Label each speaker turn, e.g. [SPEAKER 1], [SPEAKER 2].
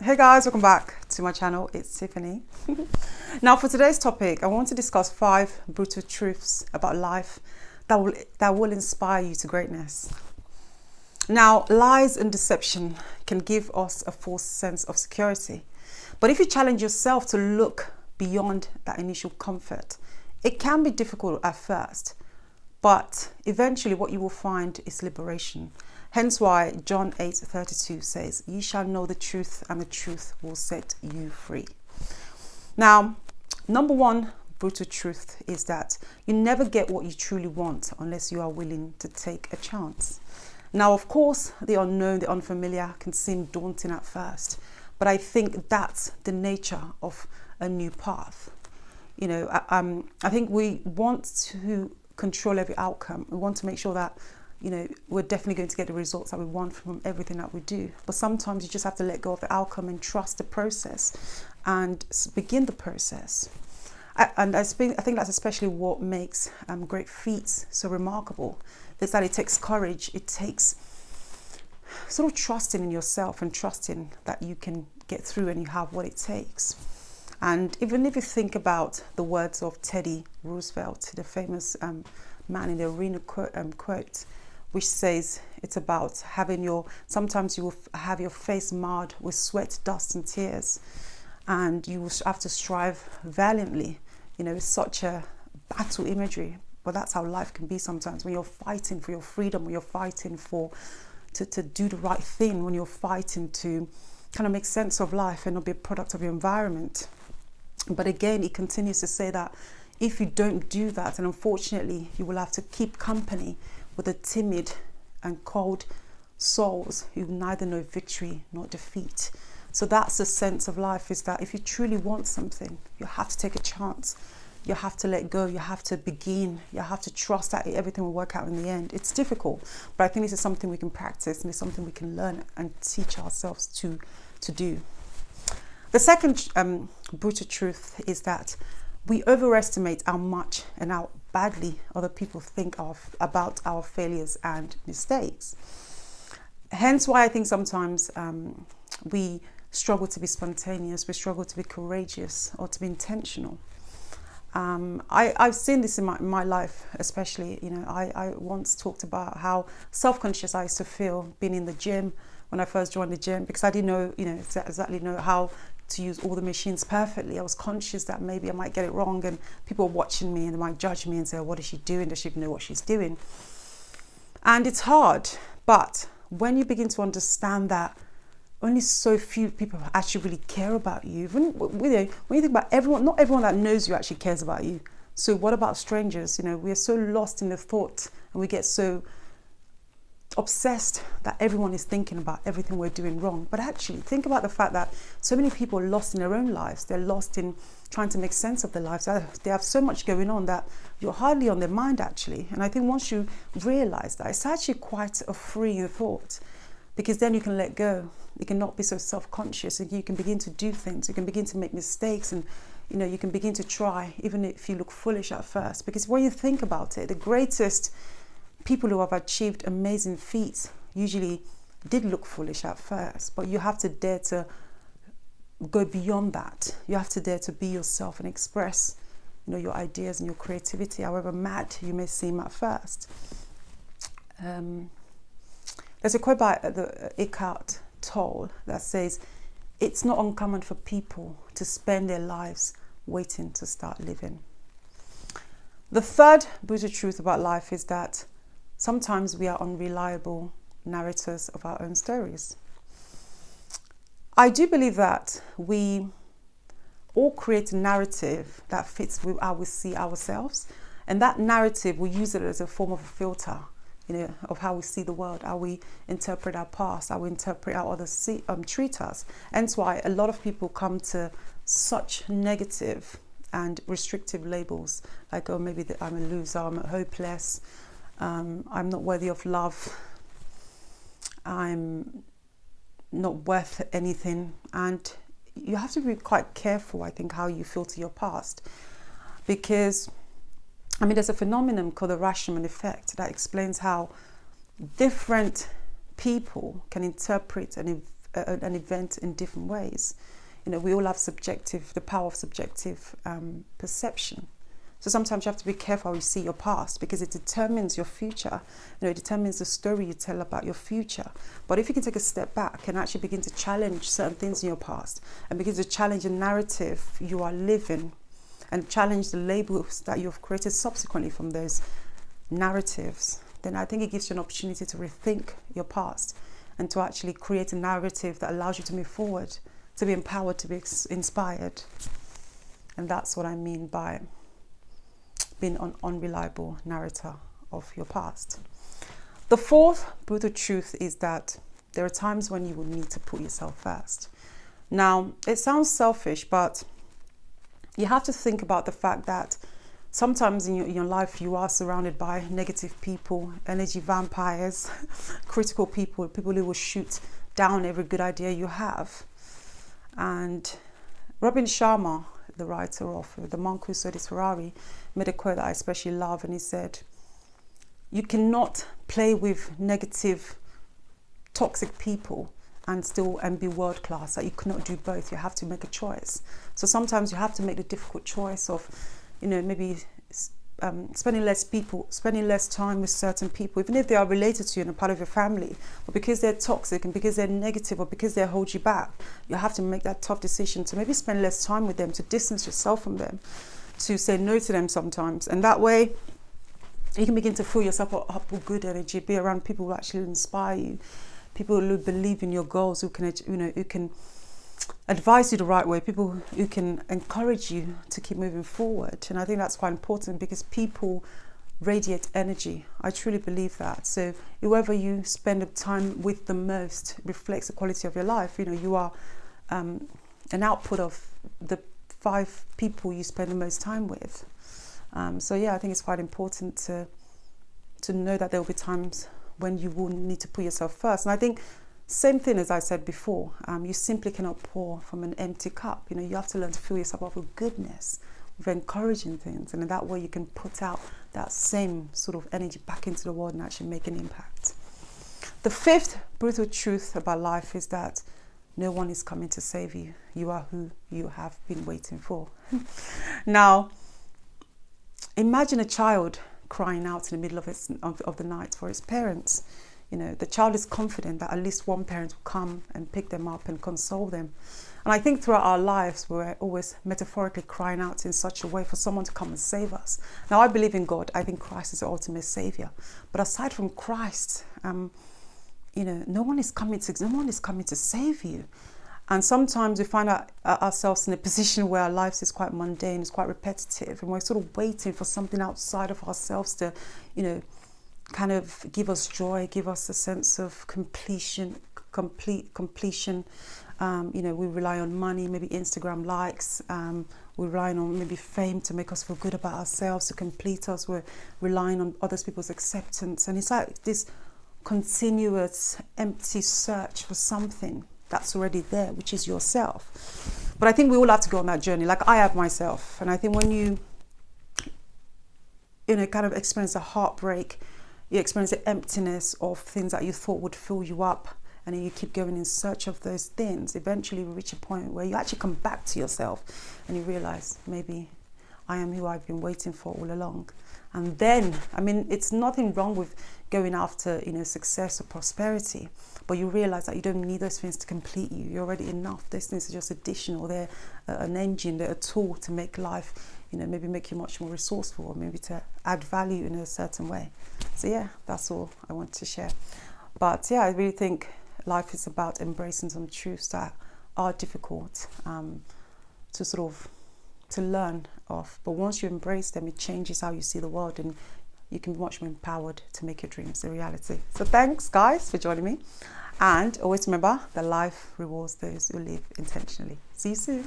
[SPEAKER 1] Hey guys, welcome back to my channel. It's Tiffany. Now for today's topic, I want to discuss 5 brutal truths about life that will inspire you to greatness. Now, lies and deception can give us a false sense of security. But if you challenge yourself to look beyond that initial comfort, it can be difficult at first, but eventually what you will find is liberation. Hence why John 8:32 says, "Ye shall know the truth, and the truth will set you free." Now, number one brutal truth is that you never get what you truly want unless you are willing to take a chance. Now, of course, the unknown, the unfamiliar can seem daunting at first, but I think that's the nature of a new path. You know, I think we want to control every outcome. We want to make sure that, you know, we're definitely going to get the results that we want from everything that we do. But sometimes you just have to let go of the outcome and trust the process and begin the process. And I think that's especially what makes great feats so remarkable. Is that it takes courage. It takes sort of trusting in yourself and trusting that you can get through and you have what it takes. And even if you think about the words of Teddy Roosevelt, the famous man in the arena quote, which says it's about sometimes you will have your face marred with sweat, dust and tears, and you will have to strive valiantly. You know, it's such a battle imagery, but that's how life can be sometimes, when you're fighting for your freedom, when you're fighting to do the right thing, when you're fighting to kind of make sense of life and not be a product of your environment. But again, he continues to say that if you don't do that, and unfortunately you will have to keep company with the timid and cold souls who neither know victory nor defeat. So that's the sense of life, is that if you truly want something, you have to take a chance. You have to let go. You have to begin. You have to trust that everything will work out in the end. It's difficult, but I think this is something we can practice, and it's something we can learn and teach ourselves to do. The second brutal truth is that we overestimate how much and how badly other people think about our failures and mistakes. Hence why I think sometimes we struggle to be spontaneous, we struggle to be courageous or to be intentional. I've seen this in my life, especially. You know, I once talked about how self-conscious I used to feel being in the gym when I first joined the gym, because I didn't know, exactly know how to use all the machines perfectly. I was conscious that maybe I might get it wrong, and people were watching me and they might judge me and say, "What is she doing? Does she even know what she's doing?" And it's hard, but when you begin to understand that only so few people actually really care about you, when you think about everyone, not everyone that knows you actually cares about you. So what about strangers? You know, we are so lost in the thought, and we get so obsessed that everyone is thinking about everything we're doing wrong. But actually, think about the fact that so many people are lost in their own lives. They're lost in trying to make sense of their lives. They have so much going on that you're hardly on their mind, actually. And I think once you realize that, it's actually quite a freeing thought, because then you can let go. You cannot be so self-conscious, and you can begin to do things. You can begin to make mistakes, and you can begin to try, even if you look foolish at first. Because when you think about it, the greatest people who have achieved amazing feats usually did look foolish at first, but you have to dare to go beyond that. You have to dare to be yourself and express, your ideas and your creativity, however mad you may seem at first. There's a quote by Eckhart Tolle that says, "It's not uncommon for people to spend their lives waiting to start living." The third brutal truth about life is that sometimes we are unreliable narrators of our own stories. I do believe that we all create a narrative that fits with how we see ourselves, and that narrative, we use it as a form of a filter, of how we see the world, how we interpret our past, how we interpret how others treat us. Hence why a lot of people come to such negative and restrictive labels, like, oh, maybe I'm a loser, I'm hopeless, I'm not worthy of love, I'm not worth anything. And you have to be quite careful, I think, how you filter your past, because there's a phenomenon called the Rashomon effect that explains how different people can interpret an event in different ways. We all have the power of subjective perception. So sometimes you have to be careful how you see your past, because it determines your future. It determines the story you tell about your future. But if you can take a step back and actually begin to challenge certain things in your past, and begin to challenge the narrative you are living, and challenge the labels that you've created subsequently from those narratives, then I think it gives you an opportunity to rethink your past and to actually create a narrative that allows you to move forward, to be empowered, to be inspired. And that's what I mean by being an unreliable narrator of your past. The fourth brutal truth is that there are times when you will need to put yourself first. Now, it sounds selfish, but you have to think about the fact that sometimes in your life you are surrounded by negative people, energy vampires, critical people who will shoot down every good idea you have. And Robin Sharma, the writer of The Monk Who Sold His Ferrari, made a quote that I especially love, and he said, "You cannot play with negative, toxic people and be world class. That you cannot do both. You have to make a choice. So sometimes you have to make the difficult choice of, maybe spending less time with certain people, even if they are related to you and a part of your family, but because they're toxic and because they're negative or because they hold you back, you have to make that tough decision to maybe spend less time with them, to distance yourself from them, to say no to them sometimes. And that way you can begin to fill yourself up with good energy, be around people who actually inspire you, people who believe in your goals, who can advise you the right way, people who can encourage you to keep moving forward. And I think that's quite important, because people radiate energy. I truly believe that. So whoever you spend the time with the most reflects the quality of your life. You are an output of the 5 people you spend the most time with. So yeah, I think it's quite important to know that there will be times when you will need to put yourself first. And I think same thing as I said before, you simply cannot pour from an empty cup. You have to learn to fill yourself up with goodness, with encouraging things, and in that way you can put out that same sort of energy back into the world and actually make an impact. The 5th brutal truth about life is that no one is coming to save you. You are who you have been waiting for. Now, imagine a child crying out in the middle of the night for its parents. The child is confident that at least one parent will come and pick them up and console them. And I think throughout our lives, we're always metaphorically crying out in such a way for someone to come and save us. Now, I believe in God. I think Christ is the ultimate savior. But aside from Christ, no one is coming to save you. And sometimes we find ourselves in a position where our lives is quite mundane, it's quite repetitive, and we're sort of waiting for something outside of ourselves to, kind of give us joy, give us a sense of completion. We rely on money, maybe Instagram likes. We're relying on maybe fame to make us feel good about ourselves, to complete us. We're relying on other people's acceptance. And it's like this continuous empty search for something that's already there, which is yourself. But I think we all have to go on that journey, like I have myself. And I think when you kind of experience a heartbreak, you experience the emptiness of things that you thought would fill you up, and then you keep going in search of those things. Eventually you reach a point where you actually come back to yourself and you realize, maybe I am who I've been waiting for all along. And then, it's nothing wrong with going after, success or prosperity, but you realize that you don't need those things to complete you. You're already enough. Those things are just additional. They're an engine, they're a tool to make life, maybe make you much more resourceful, or maybe to add value in a certain way. So yeah, that's all I want to share. But yeah, I really think life is about embracing some truths that are difficult to learn of. But once you embrace them, it changes how you see the world, and you can be much more empowered to make your dreams a reality. So thanks, guys, for joining me. And always remember that life rewards those who live intentionally. See you soon.